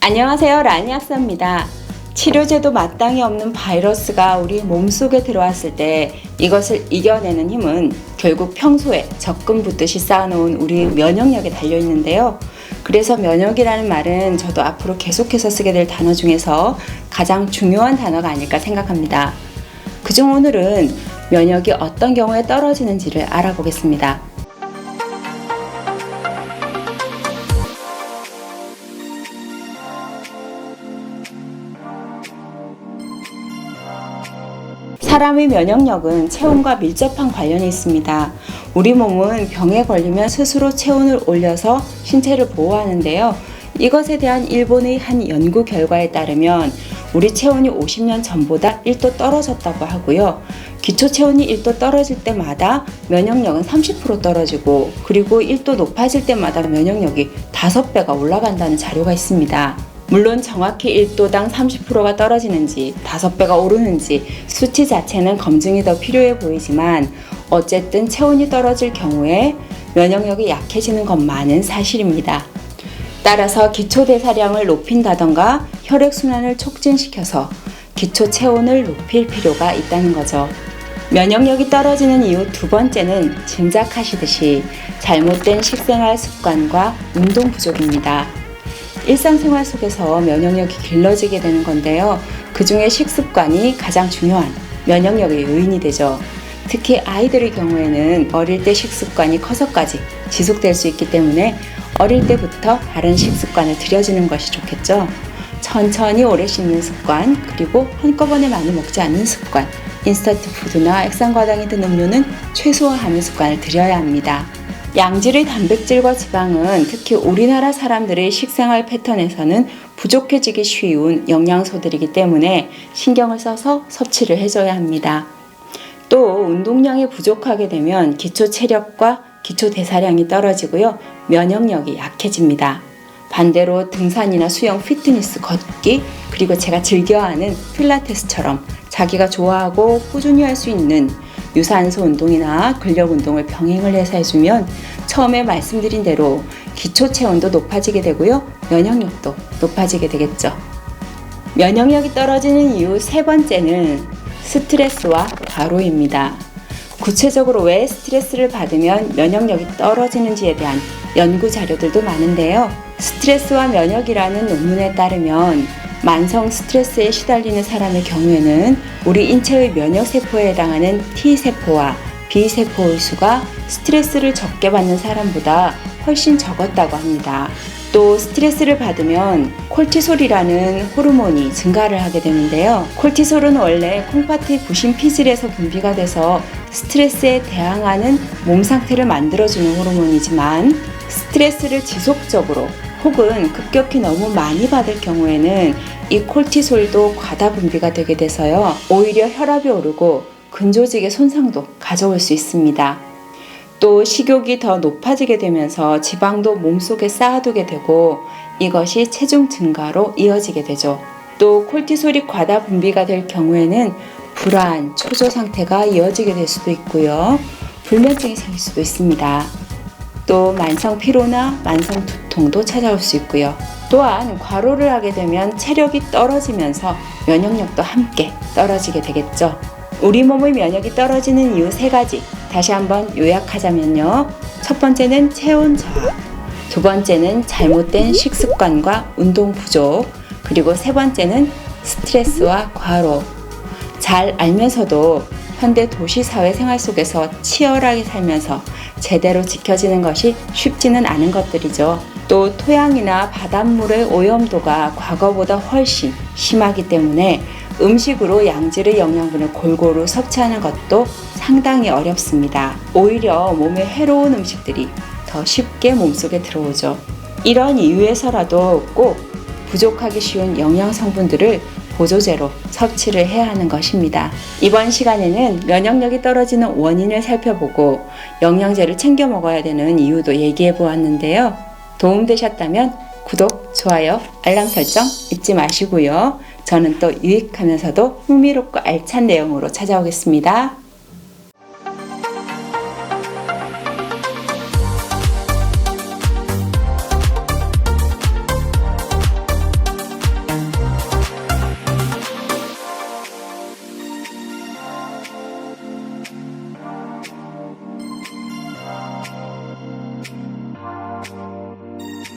안녕하세요, 라니 약사입니다. 치료제도 마땅히 없는 바이러스가 우리 몸속에 들어왔을 때 이것을 이겨내는 힘은 결국 평소에 적금 붓듯이 쌓아놓은 우리 면역력에 달려있는데요. 그래서 면역이라는 말은 저도 앞으로 계속해서 쓰게 될 단어 중에서 가장 중요한 단어가 아닐까 생각합니다. 그중 오늘은 면역이 어떤 경우에 떨어지는지를 알아보겠습니다. 사람의 면역력은 체온과 밀접한 관련이 있습니다. 우리 몸은 병에 걸리면 스스로 체온을 올려서 신체를 보호하는데요. 이것에 대한 일본의 한 연구 결과에 따르면 우리 체온이 50년 전보다 1도 떨어졌다고 하고요. 기초 체온이 1도 떨어질 때마다 면역력은 30% 떨어지고, 그리고 1도 높아질 때마다 면역력이 5배가 올라간다는 자료가 있습니다. 물론 정확히 1도당 30%가 떨어지는지 5배가 오르는지 수치 자체는 검증이 더 필요해 보이지만, 어쨌든 체온이 떨어질 경우에 면역력이 약해지는 것만은 사실입니다. 따라서 기초 대사량을 높인다던가 혈액순환을 촉진시켜서 기초 체온을 높일 필요가 있다는 거죠. 면역력이 떨어지는 이유 두 번째는 짐작하시듯이 잘못된 식생활 습관과 운동 부족입니다. 일상생활 속에서 면역력이 길러지게 되는 건데요. 그 중에 식습관이 가장 중요한 면역력의 요인이 되죠. 특히 아이들의 경우에는 어릴 때 식습관이 커서까지 지속될 수 있기 때문에 어릴 때부터 바른 식습관을 들여주는 것이 좋겠죠. 천천히 오래 씹는 습관, 그리고 한꺼번에 많이 먹지 않는 습관, 인스턴트 푸드나 액상과당이 든 음료는 최소화하는 습관을 들여야 합니다. 양질의 단백질과 지방은 특히 우리나라 사람들의 식생활 패턴에서는 부족해지기 쉬운 영양소들이기 때문에 신경을 써서 섭취를 해줘야 합니다. 또 운동량이 부족하게 되면 기초 체력과 기초 대사량이 떨어지고요. 면역력이 약해집니다. 반대로 등산이나 수영, 피트니스, 걷기, 그리고 제가 즐겨하는 필라테스처럼 자기가 좋아하고 꾸준히 할 수 있는 유산소 운동이나 근력 운동을 병행을 해서 해주면 처음에 말씀드린 대로 기초 체온도 높아지게 되고요. 면역력도 높아지게 되겠죠. 면역력이 떨어지는 이유 세 번째는 스트레스와 과로입니다. 구체적으로 왜 스트레스를 받으면 면역력이 떨어지는지에 대한 연구 자료들도 많은데요. 스트레스와 면역이라는 논문에 따르면 만성 스트레스에 시달리는 사람의 경우에는 우리 인체의 면역세포에 해당하는 T세포와 B세포의 수가 스트레스를 적게 받는 사람보다 훨씬 적었다고 합니다. 또 스트레스를 받으면 콜티솔이라는 호르몬이 증가를 하게 되는데요. 콜티솔은 원래 콩팥의 부신 피질에서 분비가 돼서 스트레스에 대항하는 몸 상태를 만들어주는 호르몬이지만, 스트레스를 지속적으로 혹은 급격히 너무 많이 받을 경우에는 이 콜티솔도 과다 분비가 되게 돼서요. 오히려 혈압이 오르고 근조직의 손상도 가져올 수 있습니다. 또 식욕이 더 높아지게 되면서 지방도 몸속에 쌓아두게 되고 이것이 체중 증가로 이어지게 되죠. 또 콜티솔이 과다 분비가 될 경우에는 불안, 초조 상태가 이어지게 될 수도 있고요. 불면증이 생길 수도 있습니다. 또 만성 피로나 만성 두통도 찾아올 수 있고요. 또한 과로를 하게 되면 체력이 떨어지면서 면역력도 함께 떨어지게 되겠죠. 우리 몸의 면역이 떨어지는 이유 세 가지 다시 한번 요약하자면요. 첫 번째는 체온 저하, 두 번째는 잘못된 식습관과 운동 부족, 그리고 세 번째는 스트레스와 과로. 잘 알면서도 현대 도시 사회 생활 속에서 치열하게 살면서 제대로 지켜지는 것이 쉽지는 않은 것들이죠. 또 토양이나 바닷물의 오염도가 과거보다 훨씬 심하기 때문에 음식으로 양질의 영양분을 골고루 섭취하는 것도 상당히 어렵습니다. 오히려 몸에 해로운 음식들이 더 쉽게 몸속에 들어오죠. 이런 이유에서라도 꼭 부족하기 쉬운 영양 성분들을 보조제로 섭취를 해야 하는 것입니다. 이번 시간에는 면역력이 떨어지는 원인을 살펴보고 영양제를 챙겨 먹어야 되는 이유도 얘기해 보았는데요. 도움되셨다면 구독, 좋아요, 알람 설정 잊지 마시고요. 저는 또 유익하면서도 흥미롭고 알찬 내용으로 찾아오겠습니다.